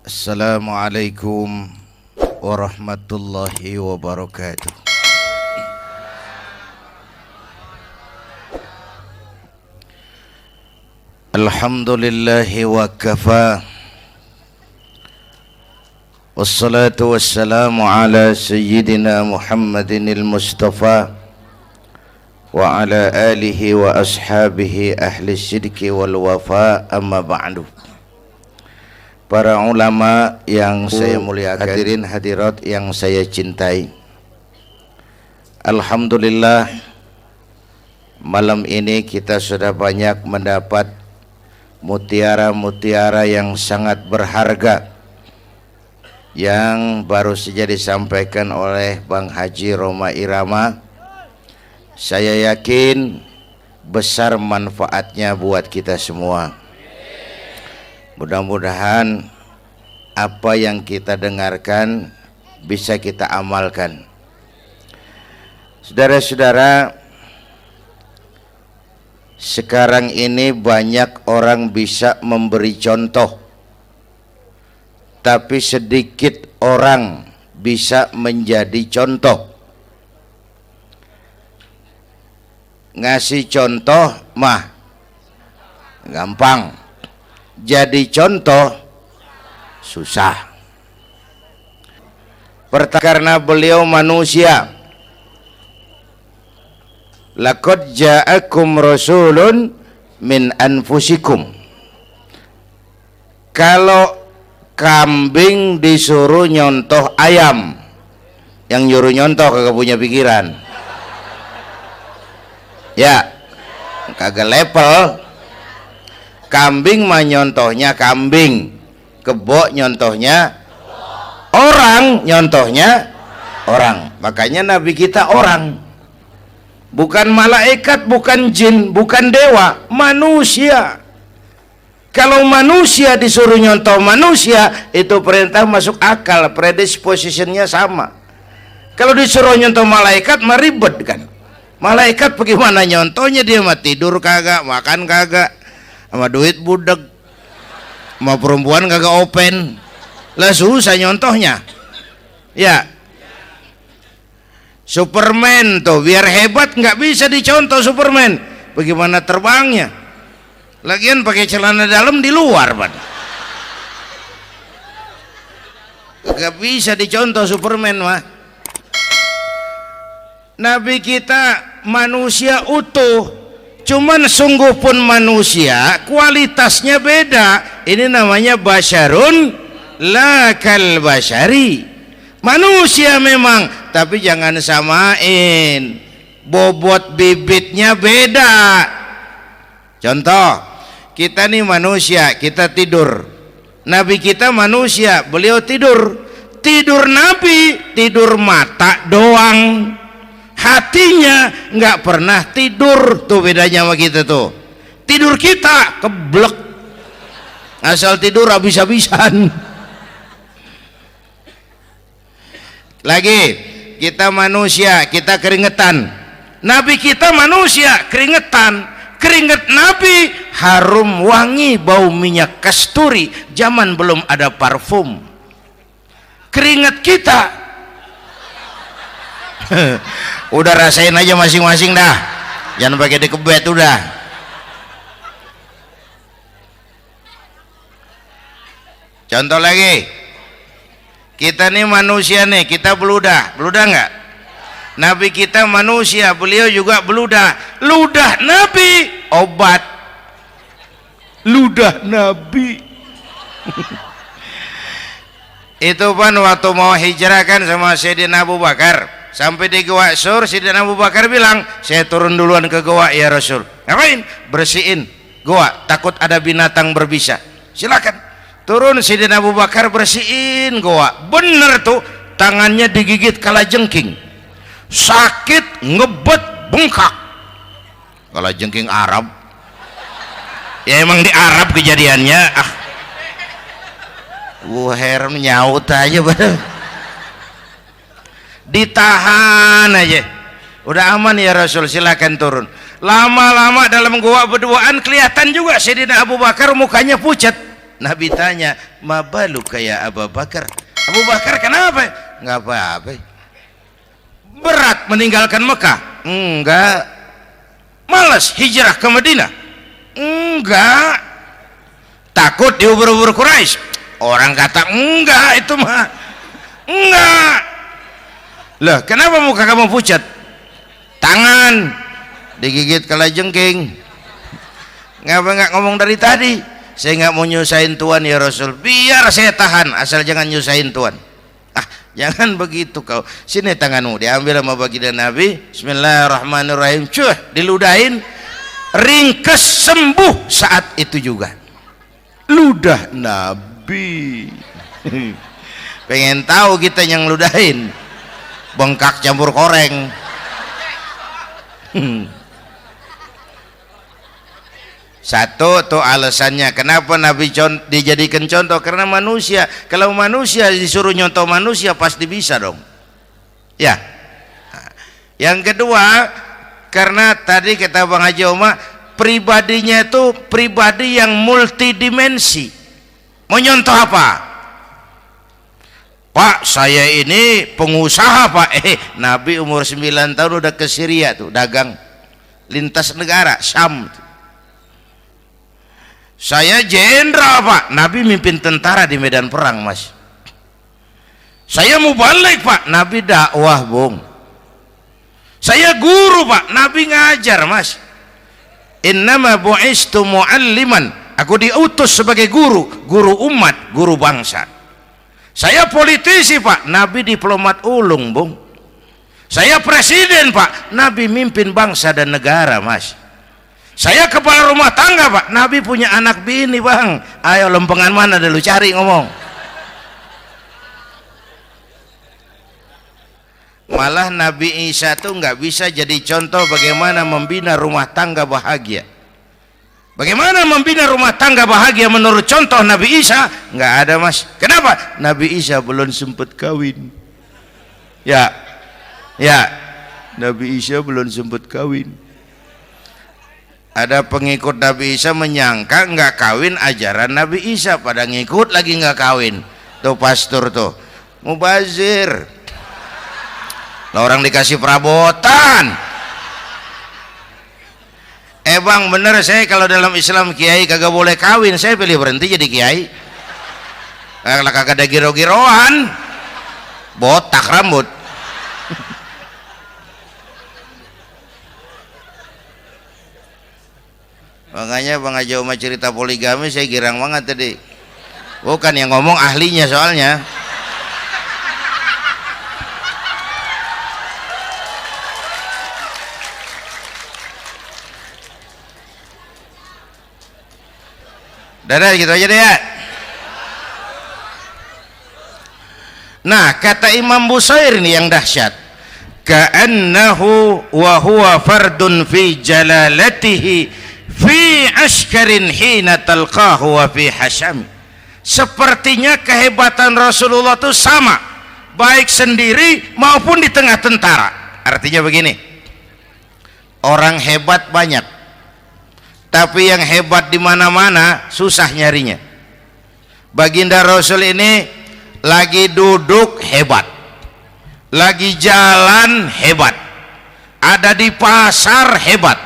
Assalamualaikum warahmatullahi wabarakatuh. Alhamdulillahi wa kafa. Wassalatu wassalamu ala sayyidina Muhammadinil Mustafa wa ala alihi wa ashabihi ahli sidqi wal wafa, amma ba'du. Para ulama yang saya muliakan, hadirin hadirat yang saya cintai, alhamdulillah malam ini kita sudah banyak mendapat mutiara-mutiara yang sangat berharga yang baru saja disampaikan oleh Bang Haji Roma Irama. Saya yakin besar manfaatnya buat kita semua. Mudah-mudahan apa yang kita dengarkan bisa kita amalkan. Saudara-saudara, sekarang ini banyak orang bisa memberi contoh, tapi sedikit orang bisa menjadi contoh. Ngasih contoh mah gampang, jadi contoh susah. Karena beliau manusia. Laqad ja'akum rasulun min anfusikum. Kalau kambing disuruh nyontoh ayam, yang nyuruh nyontoh kagak punya pikiran. Ya, kagak level. Kambing mah nyontohnya kambing, kebo nyontohnya orang, nyontohnya orang. Makanya Nabi kita orang, bukan malaikat, bukan jin, bukan dewa, manusia. Kalau manusia disuruh nyontoh manusia, itu perintah masuk akal, predispositionnya sama. Kalau disuruh nyontoh malaikat mah ribet kan. Malaikat bagaimana nyontohnya, dia mah tidur kagak, makan kagak, sama duit budeg, sama perempuan kagak open, lah susah nyontohnya. Ya, Superman tuh biar hebat nggak bisa dicontoh Superman, bagaimana terbangnya, lagian pakai celana dalam di luar pan, nggak bisa dicontoh Superman mah. Nabi kita manusia utuh, cuman sungguh pun manusia, kualitasnya beda. Ini namanya basyarun la kal basyari. Manusia memang, tapi jangan samain, bobot bibitnya beda. Contoh, kita nih manusia, kita tidur. Nabi kita manusia, beliau tidur. Tidur Nabi, tidur mata doang, hatinya nggak pernah tidur. Tuh bedanya sama kita tuh. Tidur kita keblek, asal tidur habis-habisan. Lagi kita manusia, kita keringetan. Nabi kita manusia, keringetan. Keringet Nabi harum wangi, bau minyak kasturi, zaman belum ada parfum. Keringet kita udah rasain aja masing-masing dah, jangan pakai dikebet udah. Contoh lagi, kita nih manusia nih, kita beludah nggak? Nabi kita manusia, beliau juga beludah. Ludah Nabi obat, ludah Nabi itu pan waktu mau hijrah kan sama Sayyidina Abu Bakar, sampai di Gua Sur, Sayyidina Abu Bakar bilang, saya turun duluan ke gua ya Rasul. Ngapain? Bersihin gua, takut ada binatang berbisa. Silakan turun. Sayyidina Abu Bakar bersihin gua, bener tuh, tangannya digigit kalajengking, sakit, ngebet, bengkak. Kalajengking Arab ya, emang di Arab kejadiannya. Heran nyaut aja bener. Ditahan aja, udah aman ya Rasul, silakan turun. Lama-lama dalam gua berduaan kelihatan juga Sayyidina Abu Bakar mukanya pucat. Nabi tanya, ma baluka ya Abu Bakar? Abu Bakar kenapa? Enggak apa-apa. Berat meninggalkan Mekah? Enggak. Malas hijrah ke Madinah? Enggak. Takut diubur-ubur Quraisy? Orang kata enggak, itu mah enggak. Loh, kenapa muka kamu pucat? Tangan digigit kalajengking. Ngapa nggak ngomong dari tadi? Saya nggak mau nyusahin Tuhan ya Rasul. Biar saya tahan, asal jangan nyusahin Tuhan. Ah, jangan begitu kau. Sini tanganmu, diambil sama baginda Nabi. Bismillahirrahmanirrahim. Cuh, diludahin, ringkes, sembuh saat itu juga. Ludah Nabi. Pengen tahu kita yang ludahin, bengkak campur koreng. Satu tuh alasannya kenapa Nabi dijadikan contoh, karena manusia. Kalau manusia disuruh nyontoh manusia pasti bisa dong ya. Yang kedua, karena tadi kata Bang Haji Oma, pribadinya itu pribadi yang multidimensi. Mau nyontoh apa? Pak, saya ini pengusaha Pak. Nabi umur 9 tahun udah ke Syria tuh, dagang lintas negara Syam tuh. Saya jenderal Pak, Nabi mimpin tentara di medan perang Mas. Saya mau balik Pak, Nabi dakwah Bung. Saya guru Pak, Nabi ngajar Mas. Innama bu'istu mu'alliman, aku diutus sebagai guru, guru umat, guru bangsa. Saya politisi Pak, Nabi diplomat ulung Bung. Saya presiden Pak, Nabi mimpin bangsa dan negara Mas. Saya kepala rumah tangga Pak, Nabi punya anak bini Bang. Ayo lempengan mana dulu cari ngomong. Malah Nabi Isa tuh nggak bisa jadi contoh bagaimana membina rumah tangga bahagia. Bagaimana membina rumah tangga bahagia menurut contoh Nabi Isa? Nggak ada Mas. Kenapa? Nabi Isa belum sempat kawin. Ya, Nabi Isa belum sempat kawin. Ada pengikut Nabi Isa menyangka nggak kawin ajaran Nabi Isa, pada ngikut lagi nggak kawin. Tuh pastor tuh mubazir. Lah orang dikasih perabotan. Bang bener, saya kalau dalam Islam kiai kagak boleh kawin, saya pilih berhenti jadi kiai. Kalau kagak ada giro-giroan, botak rambut. Makanya Bang Haji Oma cerita poligami saya girang banget tadi. Bukan yang ngomong ahlinya soalnya. Dadah gitu aja deh ya. Nah, kata Imam Busair ini yang dahsyat. Ka'annahu wa huwa fardun fi jalalatihi fi ashkarin hina talqahu wa fi hasham. Sepertinya kehebatan Rasulullah itu sama, baik sendiri maupun di tengah tentara. Artinya begini, orang hebat banyak, tapi yang hebat di mana-mana susah nyarinya. Baginda Rasul ini lagi duduk hebat, lagi jalan hebat, ada di pasar hebat,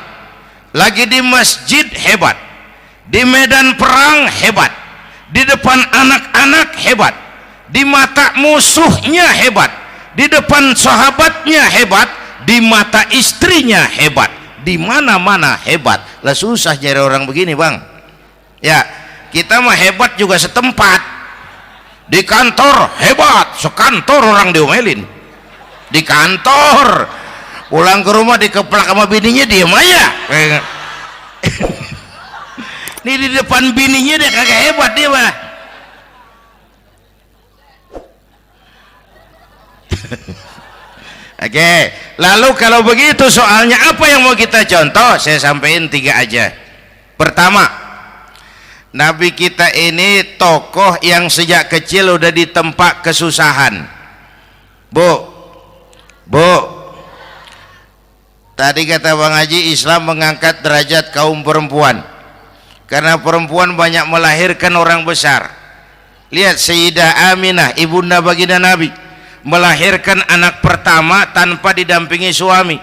lagi di masjid hebat, di medan perang hebat, di depan anak-anak hebat, di mata musuhnya hebat, di depan sahabatnya hebat, di mata istrinya hebat, di mana-mana hebat. Lah susah nyari orang begini Bang. Ya, kita mah hebat juga setempat. Di kantor hebat, sekantor orang diomelin. Di kantor, pulang ke rumah dikeplak sama bininya diem aja. Ini di depan bininya dia kagak hebat dia mah. Oke, lalu kalau begitu soalnya apa yang mau kita contoh? Saya sampaikan 3 aja. Pertama, Nabi kita ini tokoh yang sejak kecil udah ditempa kesusahan. Bu, tadi kata Bang Haji, Islam mengangkat derajat kaum perempuan. karena perempuan banyak melahirkan orang besar. Lihat Sayyidah Aminah, ibunda baginda Nabi, melahirkan anak pertama tanpa didampingi suami.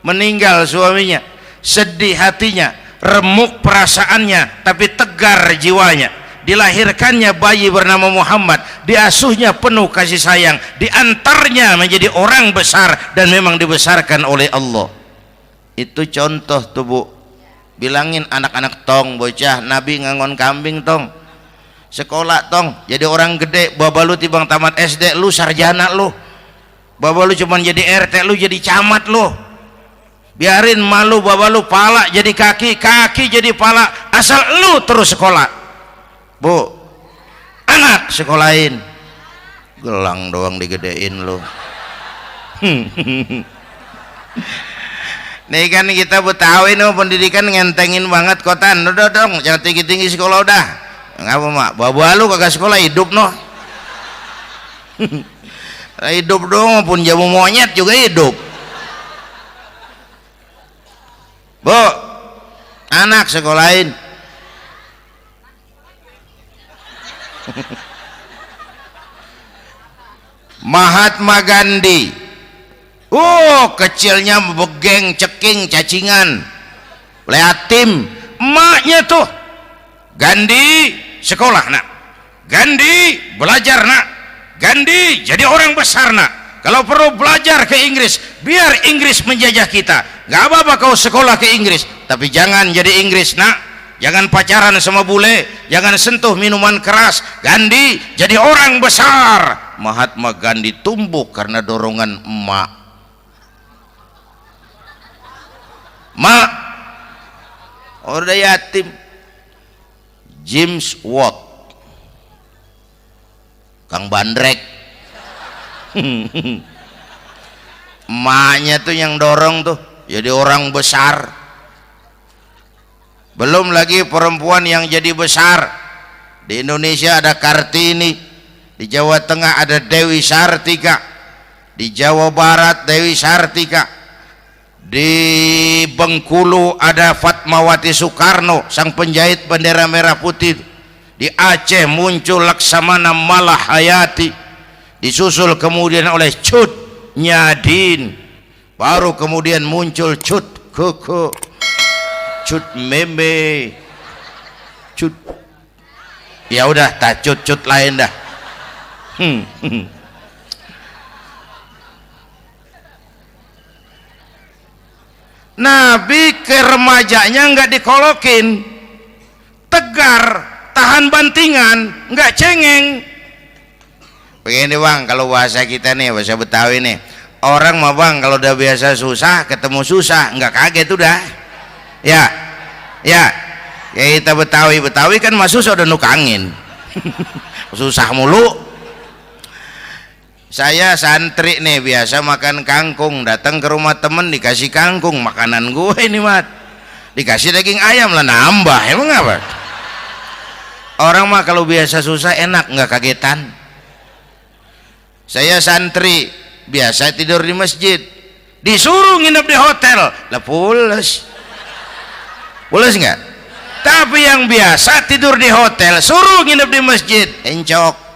Meninggal suaminya, sedih hatinya, remuk perasaannya, tapi tegar jiwanya. Dilahirkannya bayi bernama Muhammad, diasuhnya penuh kasih sayang, diantarnya menjadi orang besar dan memang dibesarkan oleh Allah. Itu contoh tuh Bu. Bilangin anak-anak tong, bocah Nabi ngangon kambing tong, sekolah tong, jadi orang gede. Baba lu tibang tamat SD lu sarjana lu, baba lu cuman jadi RT lu jadi camat lu. Biarin malu baba lu, pala jadi kaki, kaki jadi pala, asal lu terus sekolah. Bu, anak sekolahin, gelang doang digedein lu. Nih kan kita Betawi nih pendidikan ngentengin banget kotan. Udah dong, jangan tinggi-tinggi sekolah udah. Ngapa mak? Bawa lu kagak sekolah hidup noh. Hidup dong, pun jamu monyet juga hidup. Bu, anak sekolahin. Mahatma Gandhi. Kecilnya begeng, ceking, cacingan, leatim. Emaknya tuh, Gandhi sekolah nak, Gandhi belajar nak, Gandhi jadi orang besar nak. Kalau perlu belajar ke Inggris, biar Inggris menjajah kita. Gak apa-apa kau sekolah ke Inggris, tapi jangan jadi Inggris nak. Jangan pacaran sama bule, jangan sentuh minuman keras. Gandhi jadi orang besar. Mahatma Gandhi tumbuh karena dorongan emak. Mak, udah yatim. James Watt, Kang Bandrek. Emaknya tuh yang dorong tuh jadi orang besar. Belum lagi perempuan yang jadi besar. Di Indonesia ada Kartini, di Jawa Tengah ada Dewi Sartika, di Jawa Barat Dewi Sartika, di Bengkulu ada Fatmawati Soekarno, sang penjahit bendera merah putih. Di Aceh muncul Laksamana Malahayati, disusul kemudian oleh Cut Nyadin, baru kemudian muncul Cut Koko, Cut Meme, Cut, ya udah tak cut lain dah. Nabi ke remajanya nggak dikolokin, tegar, tahan bantingan, nggak cengeng. Begini bang, kalau bahasa kita nih, bahasa Betawi nih, orang mah bang kalau udah biasa susah ketemu susah nggak kaget udah. Ya kita Betawi kan mah susah udah nukangin. Susah mulu. Saya santri nih biasa makan kangkung, datang ke rumah temen dikasih kangkung, makanan gue ini mat, dikasih daging ayam lah nambah, emang apa? Orang mah kalau biasa susah enak nggak kagetan. Saya santri biasa tidur di masjid, disuruh nginep di hotel lah pules nggak? Tapi yang biasa tidur di hotel suruh nginep di masjid encok.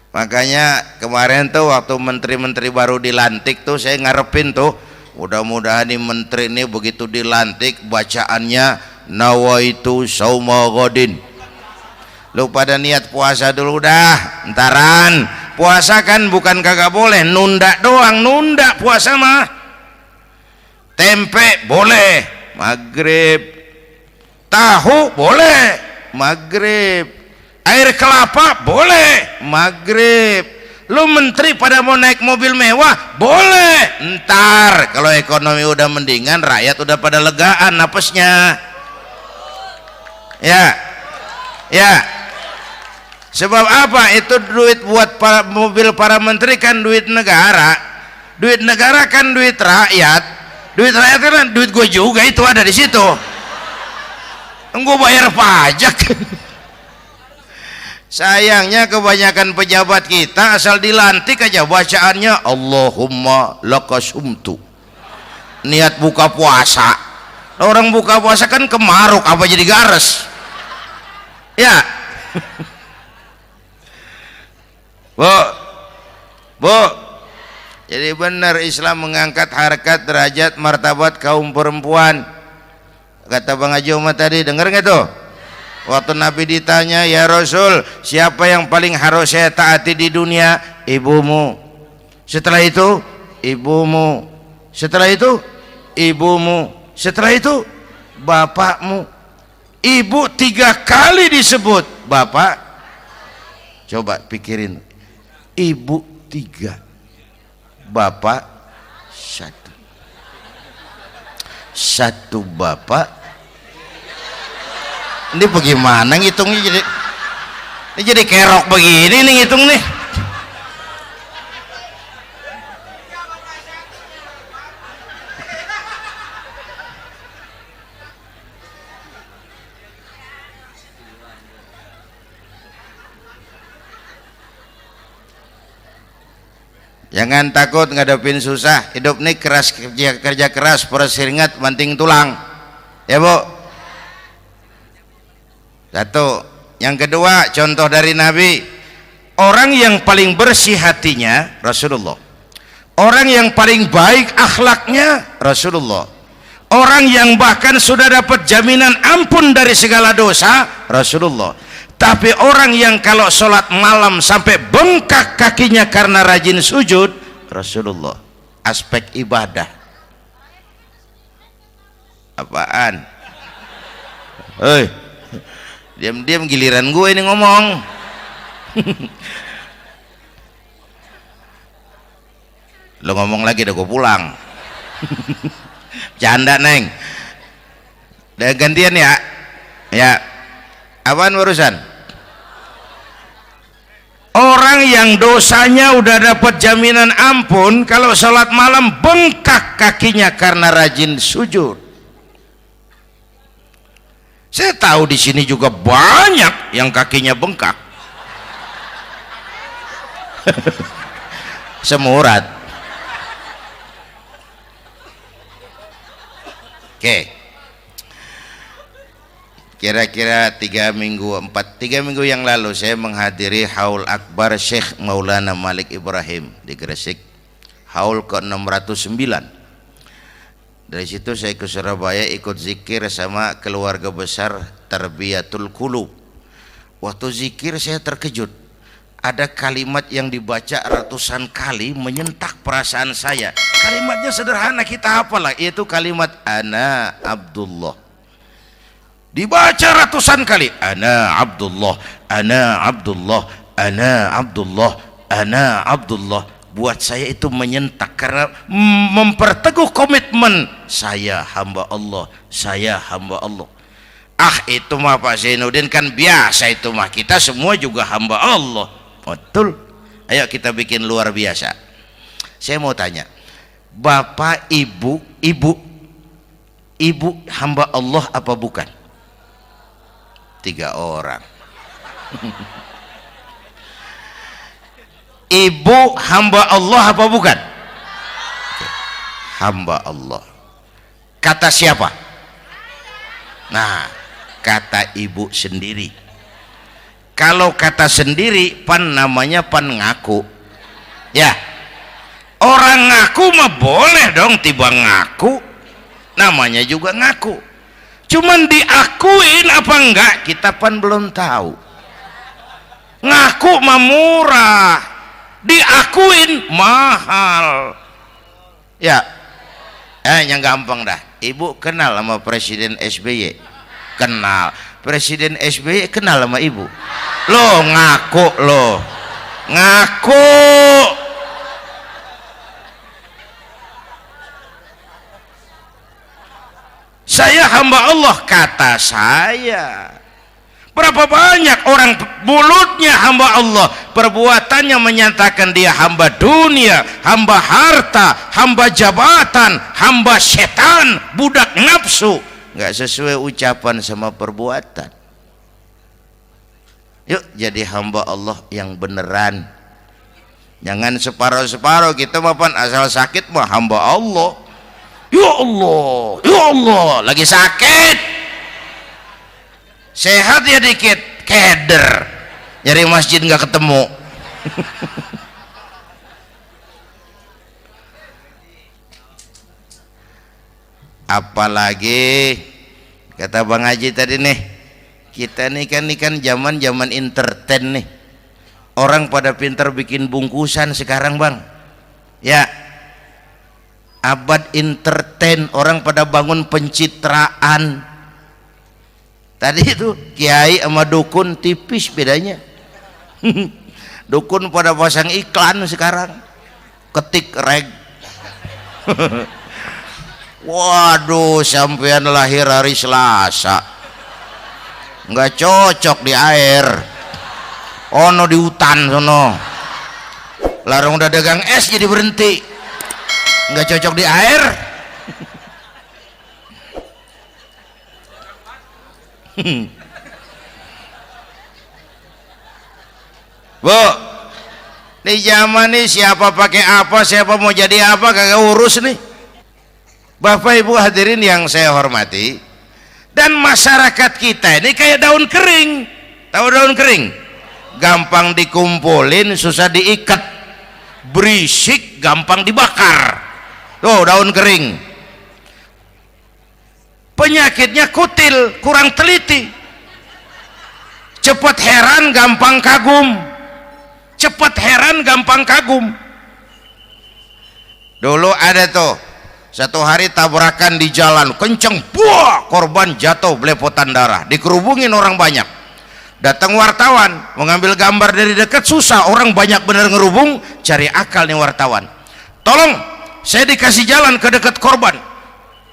Makanya kemarin tuh waktu menteri-menteri baru dilantik tuh saya ngarepin tuh, mudah-mudahan nih menteri ini begitu dilantik bacaannya nawaitu sauma ghadin. Lu pada niat puasa dulu dah, entaran. Puasa kan bukan kagak boleh, nunda doang, nunda puasa mah. Tempe boleh maghrib, tahu boleh maghrib, air kelapa boleh maghrib. Lu menteri pada mau naik mobil mewah boleh, ntar kalau ekonomi udah mendingan, rakyat udah pada legaan napasnya. Ya sebab apa? Itu duit buat mobil para menteri kan duit negara. Duit negara kan duit rakyat. Duit rakyat kan duit gue juga, itu ada di situ. Gue bayar pajak. Sayangnya kebanyakan pejabat kita asal dilantik aja bacaannya Allahumma lakasumtu, niat buka puasa. Orang buka puasa kan kemaruk, apa jadi gares? Ya. Bu, bu, jadi benar Islam mengangkat harkat, derajat, martabat kaum perempuan. Kata Bang Haji Umar tadi, dengar nggak tuh? Waktu Nabi ditanya, ya Rasul, siapa yang paling harus saya taati di dunia? Ibumu. Setelah itu, ibumu. Setelah itu, ibumu. Setelah itu, bapakmu. Ibu 3 kali disebut, bapak. Coba pikirin. Ibu 3, bapak 1. 1 bapak. Ini bagaimana ngitungnya, jadi kerok begini nih ngitung nih. Jangan takut ngadepin susah. Hidup nih keras, kerja keras, peres keringat, banting tulang. Ya Bu. Satu. Yang kedua, contoh dari Nabi. Orang yang paling bersih hatinya Rasulullah. Orang yang paling baik akhlaknya Rasulullah. Orang yang bahkan sudah dapat jaminan ampun dari segala dosa Rasulullah. Tapi orang yang kalau sholat malam sampai bengkak kakinya karena rajin sujud Rasulullah. Aspek ibadah. Apaan? Hei, diam-diam giliran gue ini ngomong. Lo ngomong lagi udah gue pulang. Canda neng. Udah gantian ya. Ya. Apaan urusan? Orang yang dosanya udah dapat jaminan ampun, kalau sholat malam bengkak kakinya karena rajin sujud. Saya tahu di sini juga banyak yang kakinya bengkak. Semurat. Oke. Kira-kira 3 minggu yang lalu saya menghadiri haul akbar Syekh Maulana Malik Ibrahim di Gresik, haul ke-609. Dari situ saya ke Surabaya ikut zikir sama keluarga besar Tarbiyatul Qulub. Waktu zikir saya terkejut, ada kalimat yang dibaca ratusan kali menyentak perasaan saya. Kalimatnya sederhana, kita hafalah, yaitu kalimat ana Abdullah. Dibaca ratusan kali, ana Abdullah, ana Abdullah, ana Abdullah, ana Abdullah. Buat saya itu menyentak karena memperteguh komitmen, saya hamba Allah, saya hamba Allah. Ah, itu mah Pak Zainuddin kan biasa, itu mah kita semua juga hamba Allah. Betul. Ayo kita bikin luar biasa. Saya mau tanya, Bapak, Ibu hamba Allah apa bukan? 3 orang. Ibu hamba Allah apa bukan? Hamba Allah. Kata siapa? Nah, kata ibu sendiri. Kalau kata sendiri, pan namanya pan ngaku. Ya, orang ngaku mah boleh dong, tiba ngaku, namanya juga ngaku. Cuman diakuin apa enggak, kita pan belum tahu. Ngaku mah murah, diakuin mahal. Ya, yang gampang dah. Ibu kenal sama Presiden SBY? Kenal. Presiden SBY kenal sama ibu? Lo ngaku, lo ngaku. Saya hamba Allah, kata saya. Berapa banyak orang mulutnya hamba Allah, perbuatannya menyatakan dia hamba dunia, hamba harta, hamba jabatan, hamba setan, budak nafsu. Nggak sesuai ucapan sama perbuatan. Yuk jadi hamba Allah yang beneran. Jangan separuh-separuh, kita mapan asal sakit mah hamba Allah. ya Allah, lagi sakit, sehat ya dikit, keder, nyari masjid nggak ketemu. Apalagi kata Bang Haji tadi nih, kita nih kan zaman entertain nih, orang pada pintar bikin bungkusan sekarang Bang, ya abad entertain, orang pada bangun pencitraan. Tadi itu kiai sama dukun tipis bedanya. Dukun pada pasang iklan sekarang, ketik reg. Waduh, sampean lahir hari Selasa, nggak cocok di air, ono di hutan sono, larang udah dagang es jadi berhenti, nggak cocok di air. Bu, di zaman nih siapa pakai apa, siapa mau jadi apa kagak urus nih. Bapak Ibu hadirin yang saya hormati, dan masyarakat kita ini kayak daun kering. Tahu daun kering? Gampang dikumpulin, susah diikat, berisik, gampang dibakar. Tuh daun kering. Penyakitnya kutil, kurang teliti, cepat heran, gampang kagum. Cepat heran, gampang kagum. Dulu ada tuh satu hari tabrakan di jalan kenceng, buah, korban jatuh belepotan darah, dikerubungin orang banyak. Datang wartawan mengambil gambar dari dekat, susah, orang banyak bener ngerubung. Cari akal nih wartawan, tolong saya dikasih jalan ke dekat korban.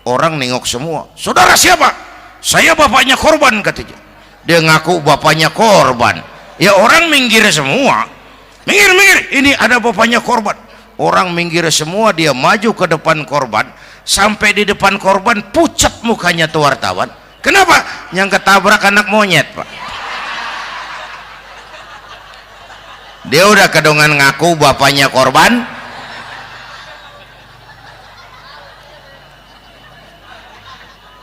Orang nengok semua, saudara siapa? Saya bapaknya korban, katanya. Dia ngaku bapaknya korban. Ya orang minggir semua, minggir, ini ada bapaknya korban. Orang minggir semua, dia maju ke depan korban. Sampai di depan korban, pucat mukanya tuh wartawan. Kenapa? Yang ketabrak anak monyet, Pak. Dia udah kedongan ngaku bapaknya korban.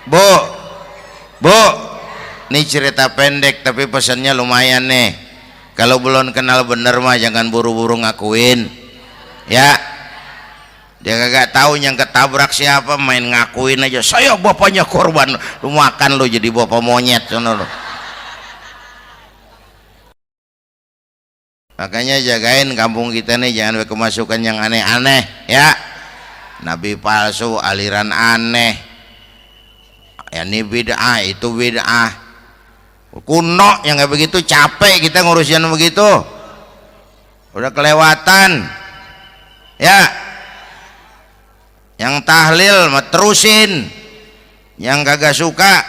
Bu, ini cerita pendek tapi pesannya lumayan nih. Kalau belum kenal bener mah jangan buru-buru ngakuin. Ya, dia kagak tahu yang ketabrak siapa, main ngakuin aja, saya bapaknya korban. Lu makan lu jadi bapak monyet sono lu. Makanya jagain kampung kita nih, jangan kemasukan yang aneh-aneh ya. Nabi palsu, aliran aneh, ya ini bid'ah, itu bid'ah kuno yang kayak begitu. Capek kita ngurusin begitu, udah kelewatan ya. Yang tahlil mah terusin, yang kagak suka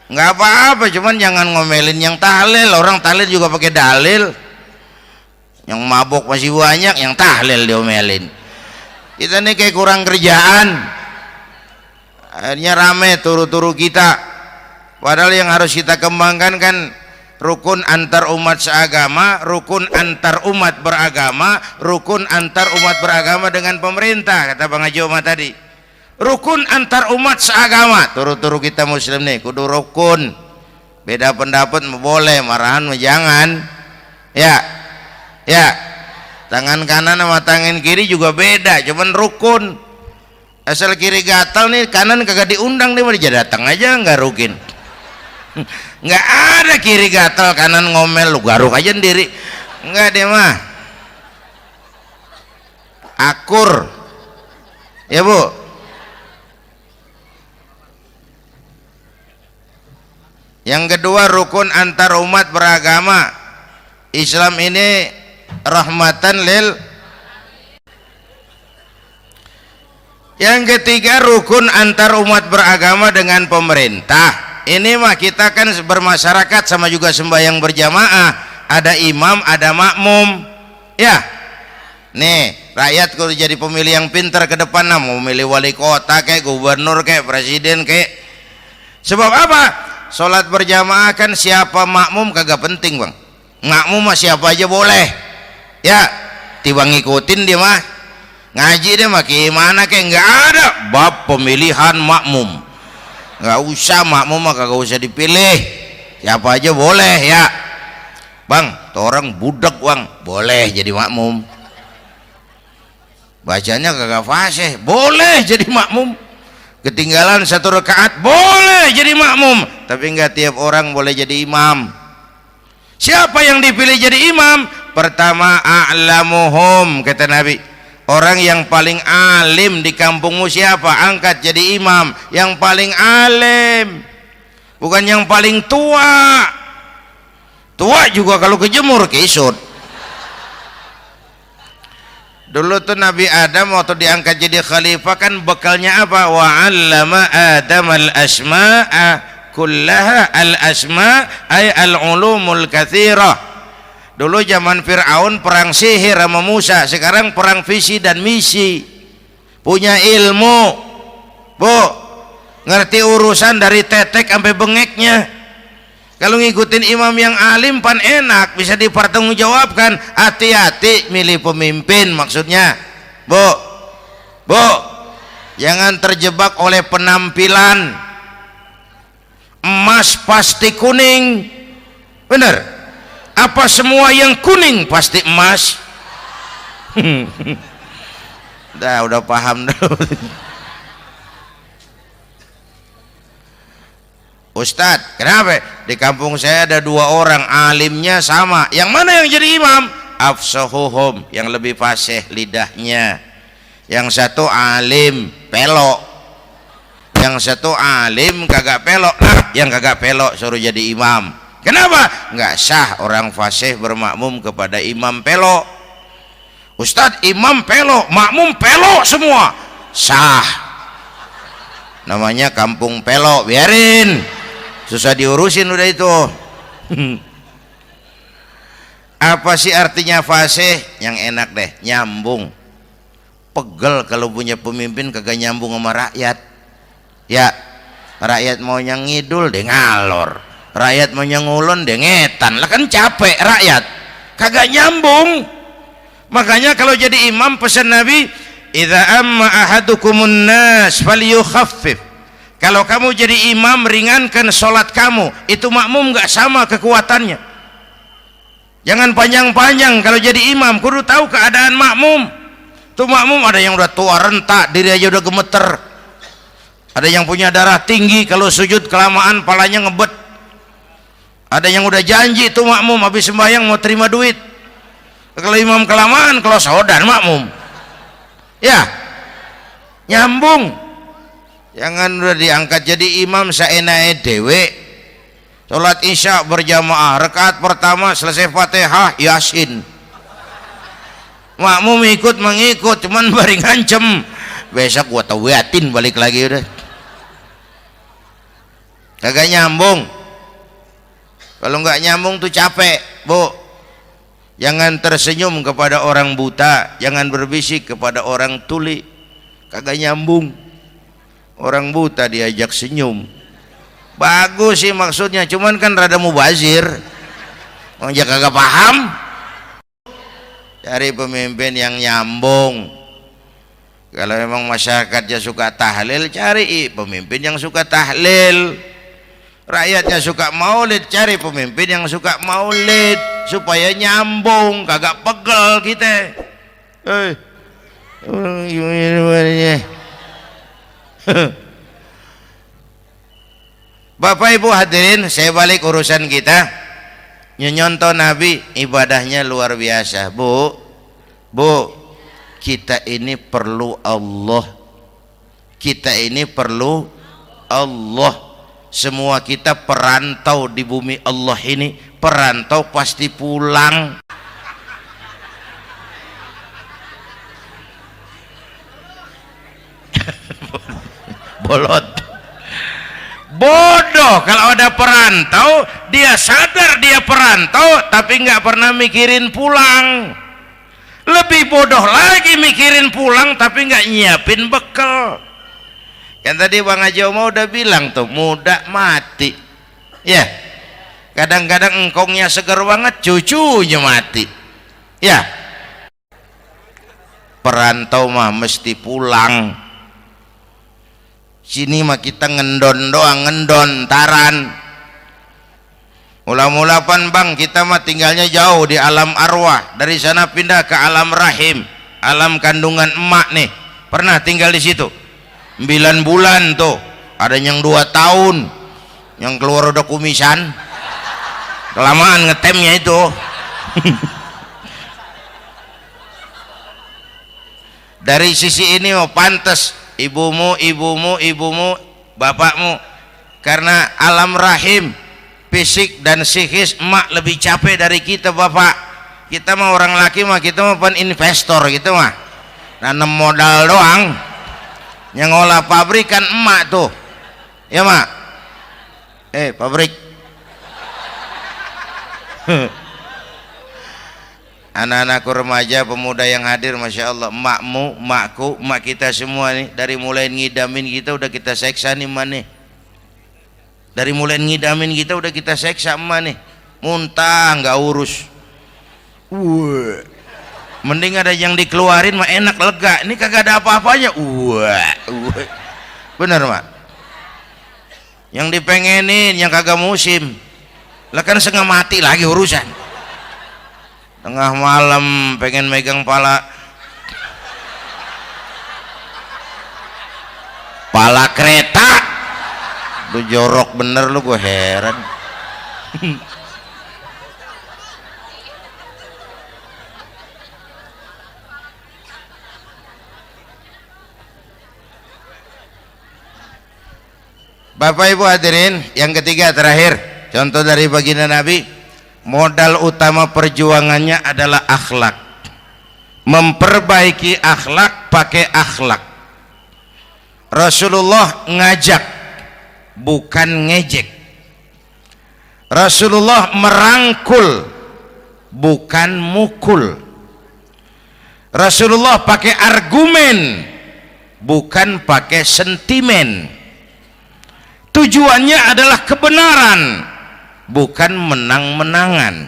nggak apa-apa, cuman jangan ngomelin yang tahlil. Orang tahlil juga pakai dalil. Yang mabok masih banyak, yang tahlil diomelin. Kita nih kayak kurang kerjaan, akhirnya rame turu-turu kita. Padahal yang harus kita kembangkan kan rukun antar umat seagama, rukun antar umat beragama, rukun antar umat beragama dengan pemerintah, kata Bang Haji Omar tadi. Rukun antar umat seagama, turu-turu kita muslim nih kudu rukun. Beda pendapat boleh, marahan jangan. Ya, tangan kanan sama tangan kiri juga beda, cuman rukun. Asal kiri gatal nih, kanan kagak diundang, dia datang aja nggak rukin. Nggak ada kiri gatal kanan ngomel, lu garuk aja sendiri. Nggak, dia mah akur ya Bu. Yang kedua, rukun antar umat beragama. Islam ini rahmatan lil. Yang ketiga, rukun antar umat beragama dengan pemerintah. Ini mah kita kan bermasyarakat sama juga sembahyang berjamaah, ada imam, ada makmum. Ya, nih rakyat kalau jadi pemilih yang pintar ke depan, nah, mau milih wali kota kayak gubernur kayak presiden kayak. Sebab apa? Sholat berjamaah kan siapa makmum kagak penting Bang. Makmum mah siapa aja boleh. Ya, tiba ngikutin dia mah. ngaji deh mah gimana kayak nggak ada bab pemilihan makmum, nggak usah makmum mah kagak usah dipilih, siapa aja boleh ya bang, tuh orang budak bang boleh jadi makmum, bacanya kagak fasih boleh jadi makmum, ketinggalan satu rakaat boleh jadi makmum, tapi nggak tiap orang boleh jadi imam. Siapa yang dipilih jadi imam? Pertama a'lamuhum, kata Nabi, orang yang paling alim di kampungmu siapa? Angkat jadi imam. Yang paling alim, bukan yang paling tua. Tua juga kalau kejemur kisut. Dulu tuh Nabi Adam waktu diangkat jadi khalifah kan bekalnya apa? Wa 'allama Adam al-asma'a kullaha, al-asma' ay al-ulumul katsirah. Dulu zaman Fir'aun perang sihir sama Musa, sekarang perang visi dan misi. Punya ilmu, bu, ngerti urusan dari tetek sampai bengeknya. Kalau ngikutin imam yang alim pan enak, bisa dipertanggungjawabkan. Hati-hati milih pemimpin, maksudnya bu, jangan terjebak oleh penampilan. Emas pasti kuning, bener? Apa semua yang kuning pasti emas? udah paham dulu. Ustadz, kenapa? Di kampung saya ada 2 orang alimnya sama, yang mana yang jadi imam? Afsahuhum, yang lebih fasih lidahnya. Yang satu alim pelok, yang satu alim kagak pelok. Nah, yang kagak pelok suruh jadi imam. Kenapa? Nggak sah orang fasih bermakmum kepada imam pelok. Ustadz, imam pelok, makmum pelok semua. Sah. Namanya kampung pelok, biarin. Susah diurusin udah itu. Apa sih artinya fasih? Yang enak deh, nyambung. Pegel kalau punya pemimpin kagak nyambung sama rakyat. Ya, rakyat mau yang ngidul deh ngalor, rakyat mau yang ngulon deh ngetan, lah kan capek rakyat, kagak nyambung. Makanya kalau jadi imam pesan Nabi, idza amma ahadukumun nas falyukhaffif. Kalau kamu jadi imam, ringankan sholat kamu. Itu makmum nggak sama kekuatannya. Jangan panjang-panjang kalau jadi imam, kudu tahu keadaan makmum. Tuh makmum ada yang udah tua rentak, diri aja udah gemeter. Ada yang punya darah tinggi, kalau sujud kelamaan palanya ngebet. Ada yang udah janji itu makmum habis sembahyang mau terima duit. Kalau imam kelamaan kalau saudara makmum. Ya, nyambung. Jangan udah diangkat jadi imam saenake dhewe. Salat Isya berjamaah, rakaat pertama selesai Fatihah Yasin. Makmum ikut mengikut, cuman bari ngancem. Besok gua tawiatin balik lagi udah. Kagak nyambung. Kalau nggak nyambung tuh capek, bu. Jangan tersenyum kepada orang buta, jangan berbisik kepada orang tuli. Kagak nyambung. Orang buta diajak senyum, bagus sih maksudnya, cuman kan rada mubazir. Orang kagak paham. Cari pemimpin yang nyambung. Kalau memang masyarakatnya suka tahlil, cari pemimpin yang suka tahlil. Rakyatnya suka maulid, cari pemimpin yang suka maulid supaya nyambung, kagak pegel kita. Bapak Ibu hadirin, saya balik urusan kita. Nyontoh Nabi ibadahnya luar biasa. Bu, kita ini perlu Allah. Kita ini perlu Allah. Semua kita perantau di bumi Allah ini. Perantau pasti pulang. Bolot. Bodoh kalau ada perantau, dia sadar dia perantau tapi nggak pernah mikirin pulang. Lebih bodoh lagi mikirin pulang tapi nggak nyiapin bekal. Kan tadi Bang Haji Omar udah bilang tuh, muda mati. Ya, kadang-kadang engkongnya seger banget, cucunya mati. Ya, perantau mah mesti pulang. Sini mah kita ngendon doang, ngendon taran. Mula-mula pan bang, kita mah tinggalnya jauh di alam arwah, dari sana pindah ke alam rahim, alam kandungan emak nih. Pernah tinggal di situ 9 bulan tuh, ada yang 2 tahun, yang keluar udah kumisan, kelamaan ngetemnya itu. Dari sisi ini mau pantas ibumu, bapakmu, karena alam rahim fisik dan psikis emak lebih capek dari kita bapak. Kita mah orang laki mah, kita mah pan investor gitu mah, nanam modal doang. Yang ngolah pabrik kan emak tuh, ya mak. Pabrik. Anak-anakku remaja, pemuda yang hadir, masya Allah, emakmu, emakku, emak kita semua nih, dari mulai ngidamin kita udah kita seksa nih emak nih. Dari mulai ngidamin kita udah kita seksa emak nih, muntah nggak urus. Mending ada yang dikeluarin mah enak, lega. Ini kagak ada apa-apanya. Bener mak. Yang dipengenin yang kagak musim, lah kan setengah mati lagi urusan. Tengah malam pengen megang pala kereta, lu jorok bener lu, gue heran. Bapak Ibu hadirin, yang ketiga terakhir, contoh dari baginda Nabi. Modal utama perjuangannya adalah akhlak. Memperbaiki akhlak, pakai akhlak. Rasulullah ngajak, bukan ngejek. Rasulullah merangkul, bukan mukul. Rasulullah pakai argumen, bukan pakai sentimen. Tujuannya adalah kebenaran, bukan menang-menangan.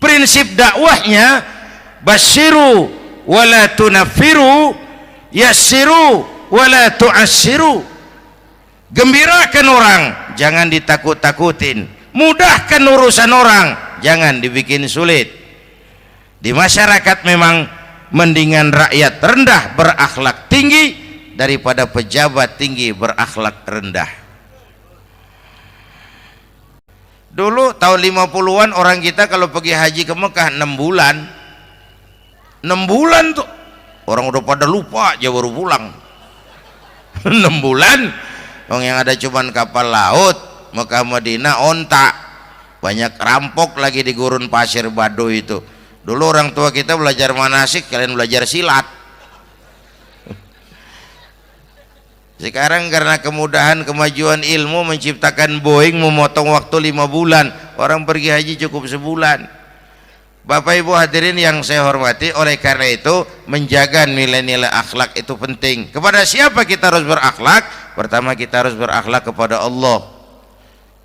Prinsip dakwahnya basyiru wala tunafiru, yassiru wala tu'assiru. Gembirakan orang, jangan ditakut-takutin. Mudahkan urusan orang, jangan dibikin sulit. Di masyarakat memang mendingan rakyat rendah berakhlak tinggi daripada pejabat tinggi berakhlak rendah. Dulu tahun 50-an orang kita kalau pergi haji ke Mekah 6 bulan. 6 bulan tuh orang udah pada lupa aja baru pulang. 6 bulan yang ada cuman kapal laut, Mekah Madinah onta, banyak rampok lagi di gurun pasir Baduy itu. Dulu orang tua kita belajar manasik, kalian belajar silat. Sekarang karena kemudahan kemajuan ilmu menciptakan Boeing memotong waktu 5 bulan, orang pergi haji cukup sebulan. Bapak Ibu hadirin yang saya hormati, oleh karena itu menjaga nilai-nilai akhlak itu penting. Kepada siapa kita harus berakhlak? Pertama, kita harus berakhlak kepada Allah.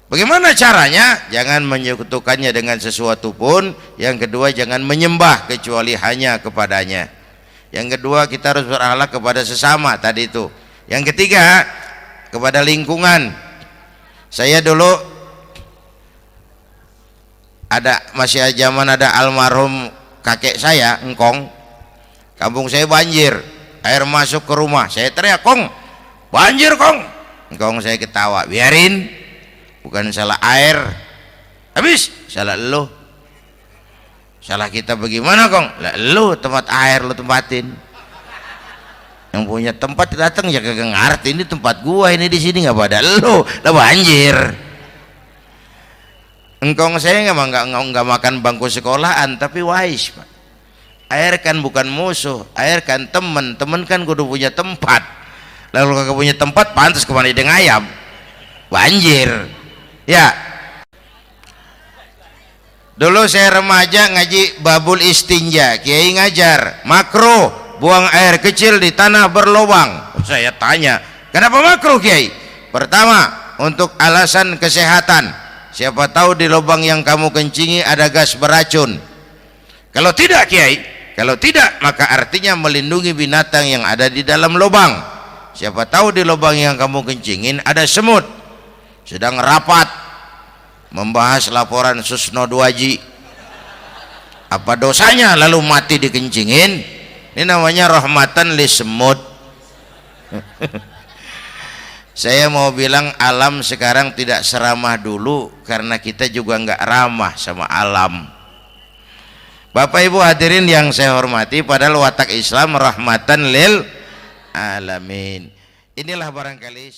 Bagaimana caranya? Jangan menyekutukannya dengan sesuatu pun. Yang kedua, jangan menyembah kecuali hanya kepadanya. Yang kedua, kita harus berakhlak kepada sesama tadi itu. Yang ketiga, kepada lingkungan. Saya dulu masih zaman ada almarhum kakek saya, engkong. Kampung saya banjir, air masuk ke rumah. Saya teriak, "Kong, banjir kong." Engkong saya ketawa, "Biarin, bukan salah air." Habis, salah lo. Salah kita bagaimana kong? Lah lo tempat air lo tempatin. Yang punya tempat datang ya kagak ngerti, ini tempat gua, ini di sini nggak pada lo, lah banjir. Engkong saya nggak makan bangku sekolahan, tapi wise Pak. Air kan bukan musuh, air kan teman, teman kan kudu punya tempat. Lalu kagak punya tempat, pantas kemana dengan ayam, banjir. Ya. Dulu saya remaja ngaji babul istinja, kiai ngajar makruh buang air kecil di tanah berlubang. Saya tanya, kenapa makruh kiai? Pertama, untuk alasan kesehatan. Siapa tahu di lubang yang kamu kencingi ada gas beracun. Kalau tidak kiai, Kalau tidak, maka artinya melindungi binatang yang ada di dalam lubang. Siapa tahu di lubang yang kamu kencingin ada semut sedang rapat membahas laporan Susno 2Ji. Apa dosanya lalu mati dikencingin? Ini namanya rahmatan li semut. Saya mau bilang alam sekarang tidak seramah dulu karena kita juga nggak ramah sama alam. Bapak Ibu hadirin yang saya hormati, padahal watak Islam rahmatan lil alamin. Inilah barangkali